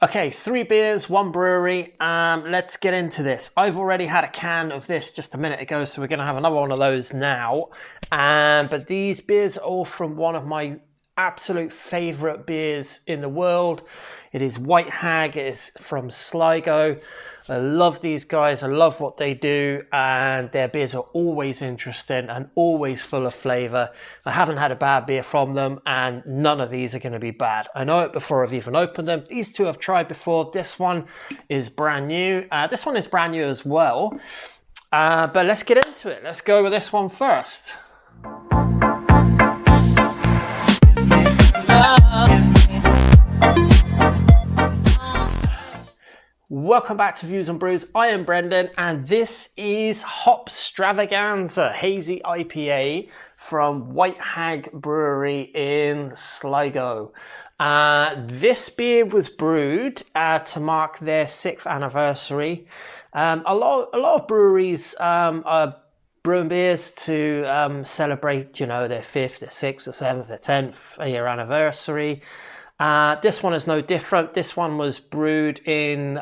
Okay, 3 beers, 1 brewery. Let's get into this. I've already had a can of this just a minute ago, so we're going to have another one of those now. But these beers are all from one of my absolute favourite beers in the world. It is White Hag. It is from Sligo. I love these guys. I love what they do, and their beers are always interesting and always full of flavour. I haven't had a bad beer from them, and none of these are going to be bad. I know it before I've even opened them. These two I've tried before. This one is brand new. This one is brand new as well. But let's get into it. Let's go with this one first. Welcome back to Views on Brews. I am Brendan, and this is Hopstravaganza Hazy IPA from White Hag Brewery in Sligo. This beer was brewed to mark their 6th anniversary. A lot of breweries are brewing beers to celebrate, you know, their 5th, their 6th, their 7th, their 10th year anniversary. This one is no different. This one was brewed in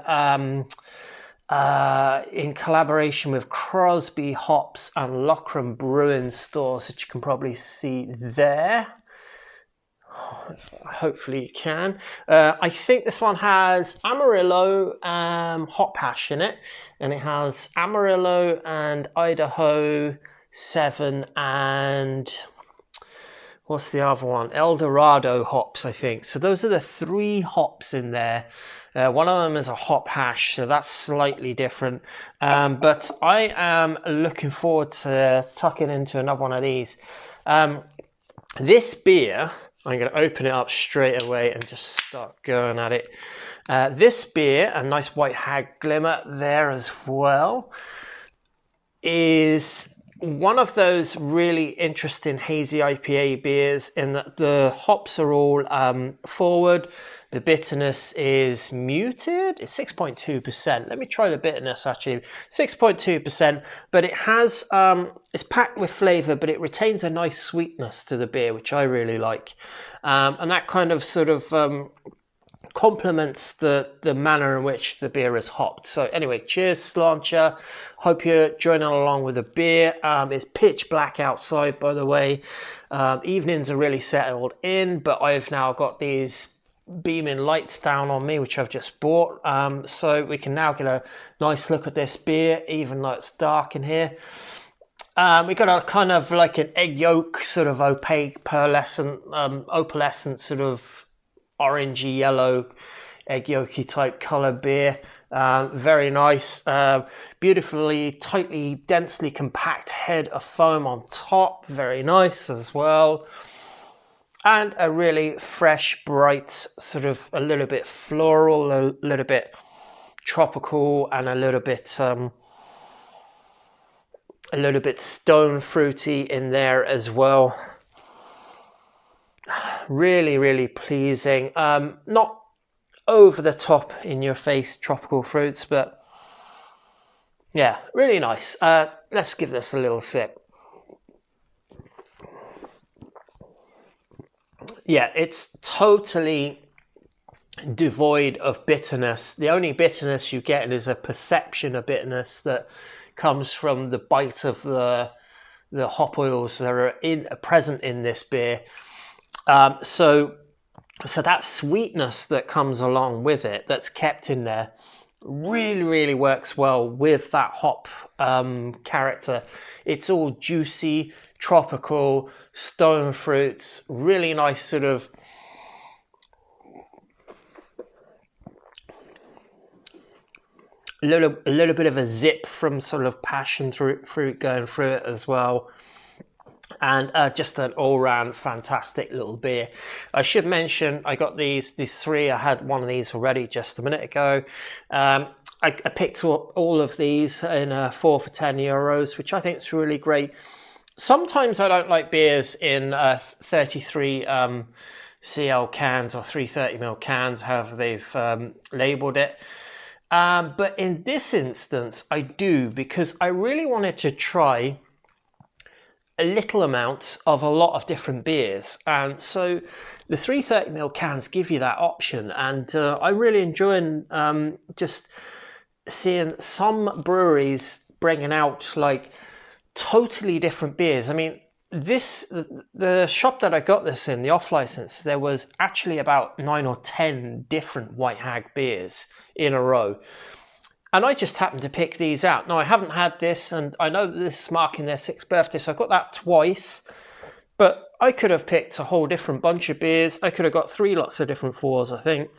collaboration with Crosby Hops and Loughran Brewing Stores, which you can probably see there. Hopefully you can. I think this one has Amarillo hop hash in it, and it has Amarillo and Idaho 7 and what's the other one? El Dorado hops, I think. So those are the 3 hops in there. One of them is a hop hash, so that's slightly different. But I am looking forward to tucking into another one of these. This beer, I'm going to open it up straight away and just start going at it. This beer, a nice White Hag glimmer there as well, is one of those really interesting hazy IPA beers in that the hops are all forward. The bitterness is muted. It's 6.2%. Let me try the bitterness actually. 6.2%, but it has, it's packed with flavour, but it retains a nice sweetness to the beer, which I really like. And that kind of sort of complements the manner in which the beer is hopped. So anyway, cheers, Sláinte. Hope you're joining along with the beer. It's pitch black outside, by the way. Evenings are really settled in, but I've now got these beaming lights down on me, which I've just bought. So we can now get a nice look at this beer, even though it's dark in here. We got a kind of like an egg yolk, sort of opaque, opalescent sort of orangey yellow egg yolky type color beer. Very nice, beautifully tightly densely compact head of foam on top, very nice as well, and a really fresh, bright, sort of a little bit floral, a little bit tropical, and a little bit stone fruity in there as well. Really, really pleasing. Not over the top in your face tropical fruits, but yeah, really nice. Let's give this a little sip. Yeah, it's totally devoid of bitterness. The only bitterness you get is a perception of bitterness that comes from the bite of the hop oils that are present in this beer. So that sweetness that comes along with it, that's kept in there, really, really works well with that hop character. It's all juicy, tropical, stone fruits, really nice sort of a little bit of a zip from sort of passion fruit going through it as well. And just an all-round fantastic little beer. I should mention I got these 3. I had one of these already just a minute ago. I picked up all of these in 4 for €10, which I think is really great. Sometimes I don't like beers in 33 CL cans or 330ml cans, however they've labelled it. But in this instance, I do, because I really wanted to try a little amount of a lot of different beers, and so the 330ml cans give you that option. And I really enjoy just seeing some breweries bringing out like totally different beers. I mean, the shop that I got this in, the off license, there was actually about 9 or 10 different White Hag beers in a row. And I just happened to pick these out. Now, I haven't had this, and I know that this is marking their 6th birthday, so I got that twice. But I could have picked a whole different bunch of beers. I could have got 3 lots of different 4s, I think.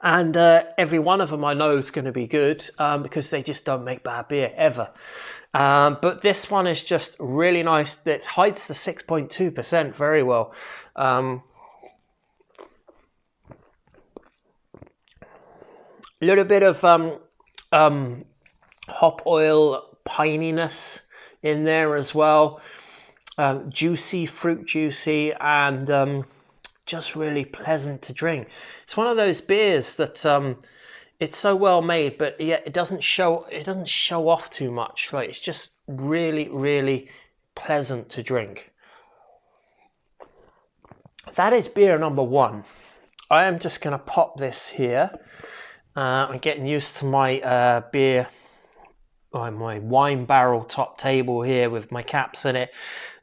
And every one of them I know is going to be good, because they just don't make bad beer, ever. But this one is just really nice. It hides the 6.2% very well. A little bit of hop oil pininess in there as well. Juicy, fruit juicy, and just really pleasant to drink. It's one of those beers that it's so well made, but yet it doesn't show off too much. Like, it's just really, really pleasant to drink. That is beer number 1. I am just going to pop this here. I'm getting used to my my wine barrel top table here with my caps in it.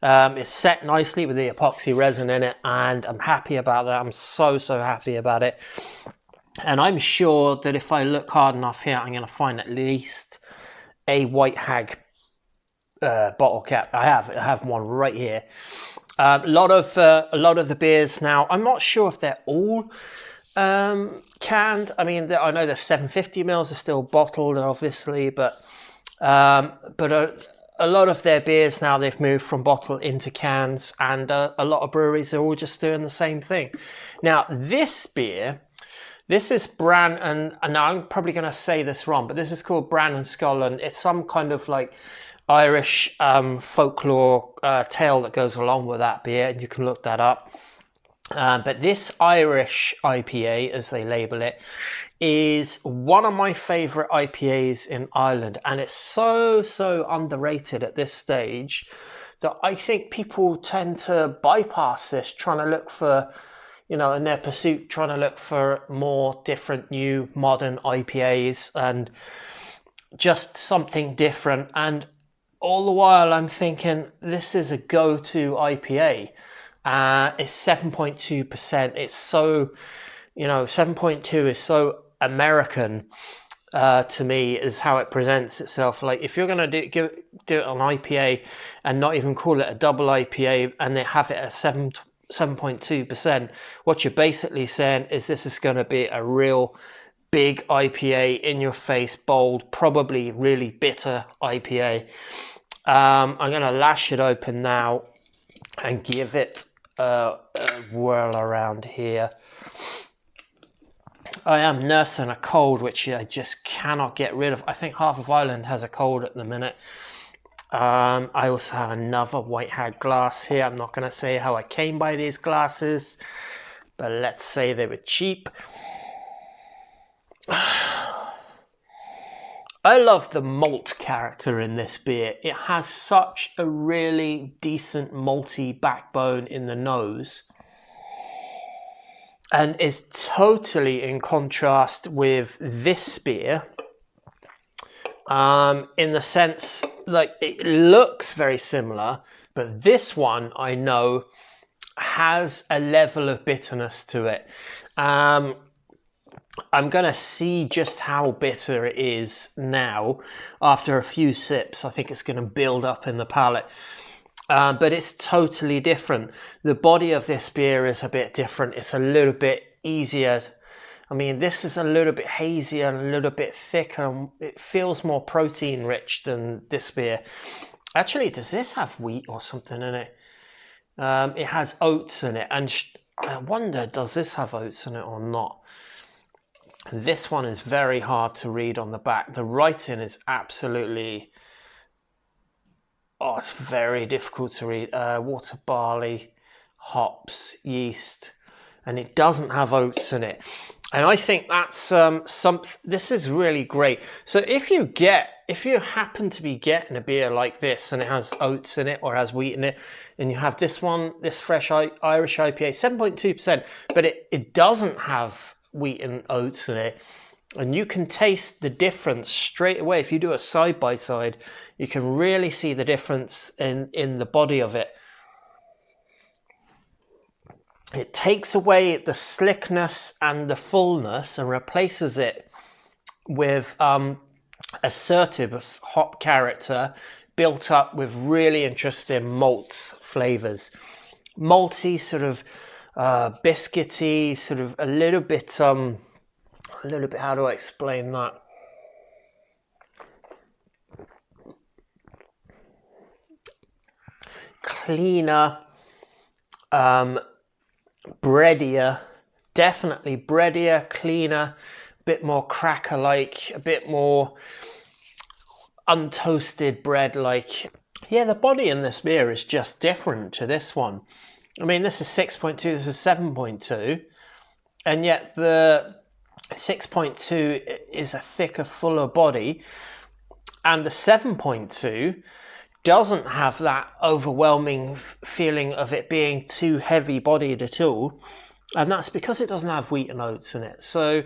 It's set nicely with the epoxy resin in it, and I'm happy about that. I'm so happy about it. And I'm sure that if I look hard enough here, I'm going to find at least a White Hag bottle cap. I have one right here. A lot of the beers now, I'm not sure if they're all canned. I mean, I know the 750ml are still bottled, obviously, but a lot of their beers now, they've moved from bottle into cans, and a lot of breweries are all just doing the same thing. Now, this beer, this is Bran, and I'm probably going to say this wrong, but this is called Bran and Sceolan. It's some kind of like Irish folklore tale that goes along with that beer, and you can look that up. But this Irish IPA, as they label it, is one of my favourite IPAs in Ireland, and it's so underrated at this stage that I think people tend to bypass this, trying to look for, in their pursuit, trying to look for more different, new, modern IPAs and just something different. And all the while I'm thinking, this is a go-to IPA. It's 7.2%. It's so, 7.2 is so American to me, is how it presents itself. Like, if you're going to do it on IPA and not even call it a double IPA and they have it at 7.2%, what you're basically saying is this is going to be a real big IPA, in your face, bold, probably really bitter IPA. I'm going to lash it open now and give it a whirl around here. I am nursing a cold, which I just cannot get rid of. I think half of Ireland has a cold at the minute. I also have another White Hag glass here. I'm not going to say how I came by these glasses, but let's say they were cheap. I love the malt character in this beer. It has such a really decent malty backbone in the nose, and is totally in contrast with this beer, in the sense, like, it looks very similar, but this one I know has a level of bitterness to it. I'm going to see just how bitter it is now. After a few sips, I think it's going to build up in the palate. But it's totally different. The body of this beer is a bit different. It's a little bit easier. I mean, this is a little bit hazier and a little bit thicker. It feels more protein rich than this beer. Actually, does this have wheat or something in it? It has oats in it. And I wonder, does this have oats in it or not? This one is very hard to read on the back. The writing is absolutely... it's very difficult to read. Water, barley, hops, yeast, and it doesn't have oats in it. And I think that's this is really great. So if you happen to be getting a beer like this and it has oats in it or has wheat in it, and you have this fresh Irish IPA, 7.2%, but it doesn't have wheat and oats in it, and you can taste the difference straight away. If you do a side by side, you can really see the difference in the body of it. It takes away the slickness and the fullness and replaces it with assertive hop character built up with really interesting malt flavors. Malty, sort of biscuity, sort of a little bit, how do I explain that? Cleaner, breadier, definitely breadier, cleaner, a bit more cracker-like, a bit more untoasted bread-like. Yeah, the body in this beer is just different to this one. I mean, this is 6.2, this is 7.2, and yet the 6.2 is a thicker, fuller body, and the 7.2 doesn't have that overwhelming feeling of it being too heavy bodied at all, and that's because it doesn't have wheat and oats in it. So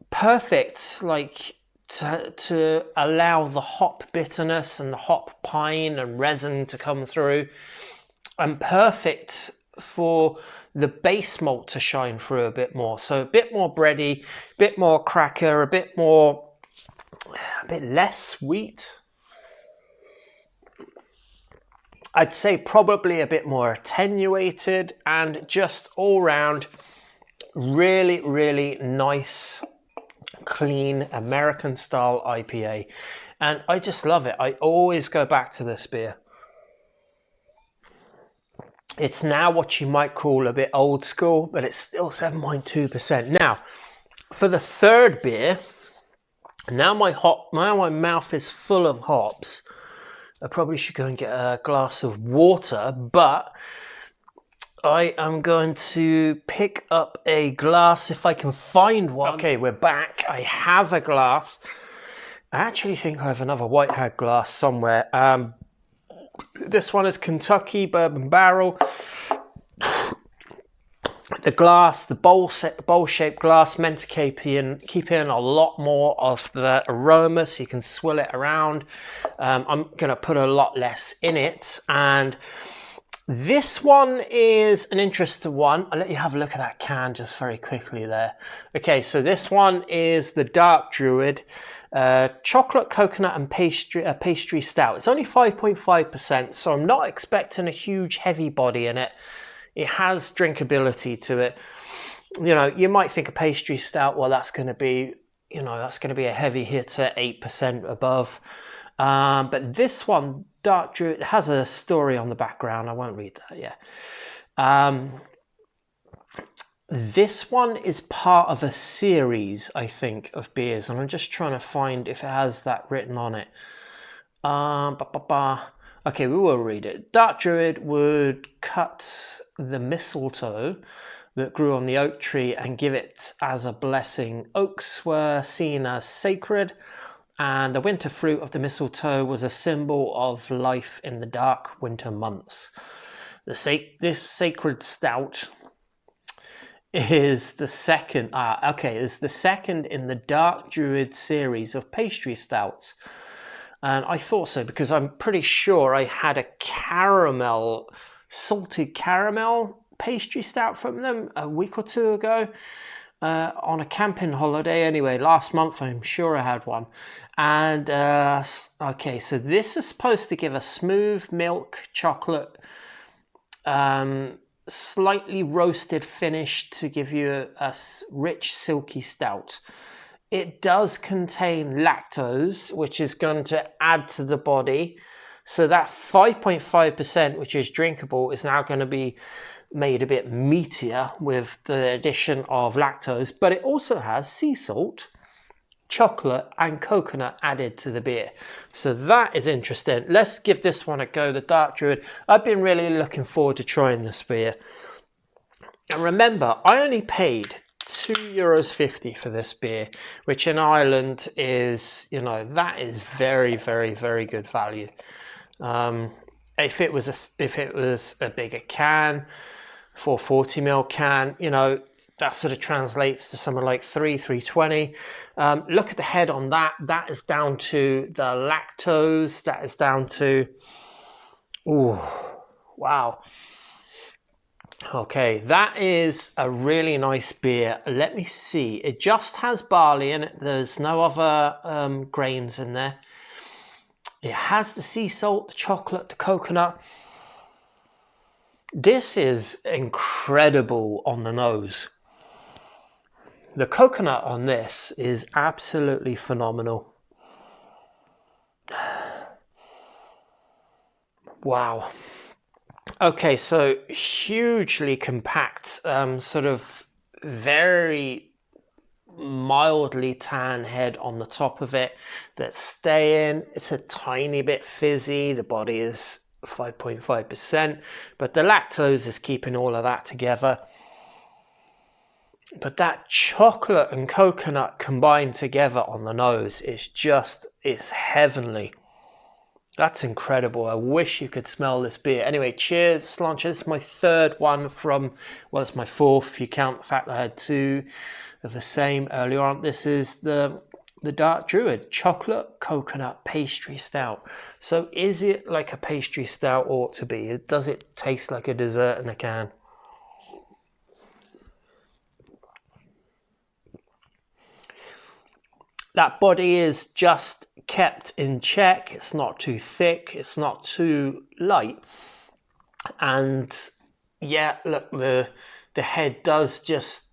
perfect, like to allow the hop bitterness and the hop pine and resin to come through, and perfect for the base malt to shine through a bit more. So a bit more bready, a bit more cracker, a bit less sweet. I'd say probably a bit more attenuated, and just all round really, really nice, clean American style IPA. And I just love it. I always go back to this beer. It's now what you might call a bit old school, but it's still 7.2%. Now, for the third beer, now my mouth is full of hops. I probably should go and get a glass of water, but I am going to pick up a glass if I can find one. Okay, we're back. I have a glass. I actually think I have another White Hag glass somewhere. This one is Kentucky Bourbon Barrel. The glass, the bowl-shaped glass, meant to keep in a lot more of the aroma, so you can swill it around. I'm going to put a lot less in it, and this one is an interesting one. I'll let you have a look at that can just very quickly there. Okay, so this one is the Dark Druid chocolate, coconut and pastry stout. It's only 5.5%, so I'm not expecting a huge heavy body in it. It has drinkability to it. You know, you might think a pastry stout, well, that's going to be, a heavy hitter, 8% above. But this one, Dark Druid, has a story on the background. I won't read that yet. This one is part of a series, I think, of beers, and I'm just trying to find if it has that written on it. Okay, we will read it. Dark Druid would cut the mistletoe that grew on the oak tree and give it as a blessing. Oaks were seen as sacred, and the winter fruit of the mistletoe was a symbol of life in the dark winter months. This sacred stout is the second. It's the second in the Dark Druid series of pastry stouts. And I thought so because I'm pretty sure I had a salted caramel pastry stout from them a week or two ago on a camping holiday. Anyway, last month I'm sure I had one. And okay, so this is supposed to give a smooth milk chocolate, slightly roasted finish to give you a rich silky stout. It does contain lactose, which is going to add to the body. So that 5.5%, which is drinkable, is now going to be made a bit meatier with the addition of lactose. But it also has sea salt, chocolate and coconut added to the beer. So that is interesting. Let's give this one a go, the Dark Druid. I've been really looking forward to trying this beer. And remember, I only paid €2.50 for this beer, which in Ireland is, you know, that is very, very, very good value. If it was a bigger can, 440ml can, you know, that sort of translates to something like $3.20. Look at the head on that. That is down to the lactose. That is down to, ooh, wow. Okay, that is a really nice beer. Let me see. It just has barley in it. There's no other grains in there. It has the sea salt, the chocolate, the coconut. This is incredible on the nose. The coconut on this is absolutely phenomenal. Wow. Okay, so hugely compact, sort of very mildly tan head on the top of it that's staying. It's a tiny bit fizzy. The body is 5.5%, but the lactose is keeping all of that together. But that chocolate and coconut combined together on the nose is just, it's heavenly. That's incredible. I wish you could smell this beer. Anyway, cheers, Sláinte. This is my third one from, well, it's my fourth if you count the fact that I had two of the same earlier on. This is the Dark Druid Chocolate Coconut Pastry Stout. So is it like a pastry stout ought to be? Does it taste like a dessert in a can? That body is just kept in check. It's not too thick. It's not too light. And yeah, look, the head does just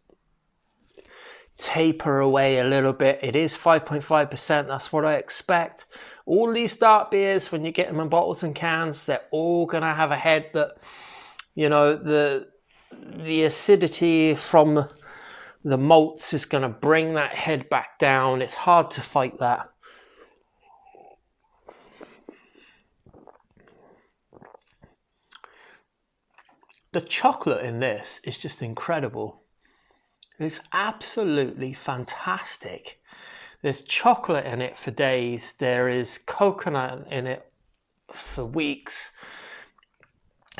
taper away a little bit. It is 5.5%. That's what I expect. All these dark beers, when you get them in bottles and cans, they're all going to have a head that, you know, the acidity from the malts is going to bring that head back down. It's hard to fight that. The chocolate in this is just incredible. It's absolutely fantastic. There's chocolate in it for days. There is coconut in it for weeks.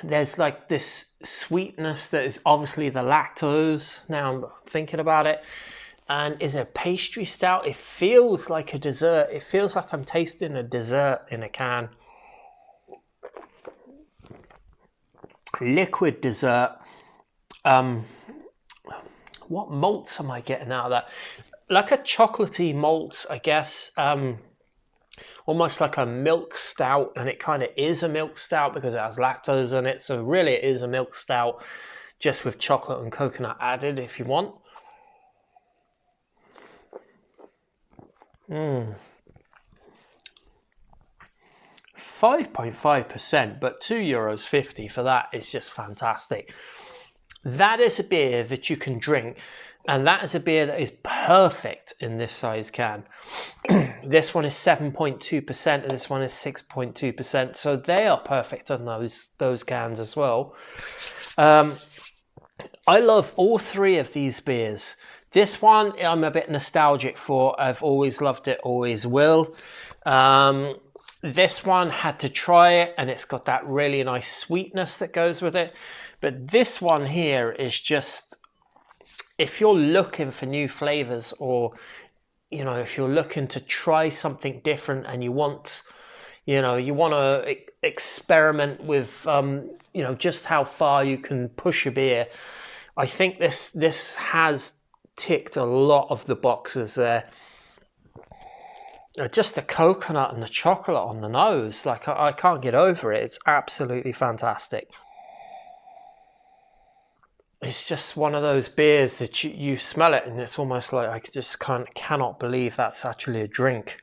There's like this sweetness that is obviously the lactose. Now I'm thinking about it. And is a pastry stout. It feels like a dessert. It feels like I'm tasting a dessert in a can. Liquid dessert. What malts am I getting out of that? Like a chocolatey malt, I guess. Almost like a milk stout, and it kind of is a milk stout because it has lactose in it. So really it is a milk stout just with chocolate and coconut added if you want. 5.5%, but €2.50 for that is just fantastic. That is a beer that you can drink, and that is a beer that is perfect in this size can. This one is 7.2% and this one is 6.2%, so they are perfect on those cans as well. I love all three of these beers. This one I'm a bit nostalgic for. I've always loved it, always will. This one, had to try it, and it's got that really nice sweetness that goes with it. But this one here is just, if you're looking for new flavors, or, you know, if you're looking to try something different and you want, you know, you want to experiment with, you know, just how far you can push a beer, I think this has ticked a lot of the boxes there. Just the coconut and the chocolate on the nose, like I can't get over it. It's absolutely fantastic. It's just one of those beers that you smell it and it's almost like I just cannot believe that's actually a drink.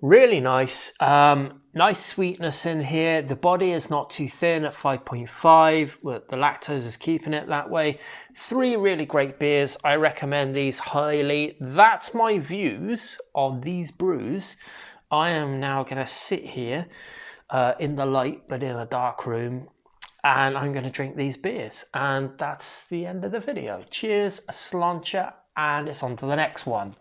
Really nice. Nice sweetness in here. The body is not too thin at 5.5, but the lactose is keeping it that way. Three really great beers. I recommend these highly. That's my views on these brews. I am now going to sit here in the light, but in a dark room, and I'm going to drink these beers. And that's the end of the video. Cheers, sláinte, and it's on to the next one.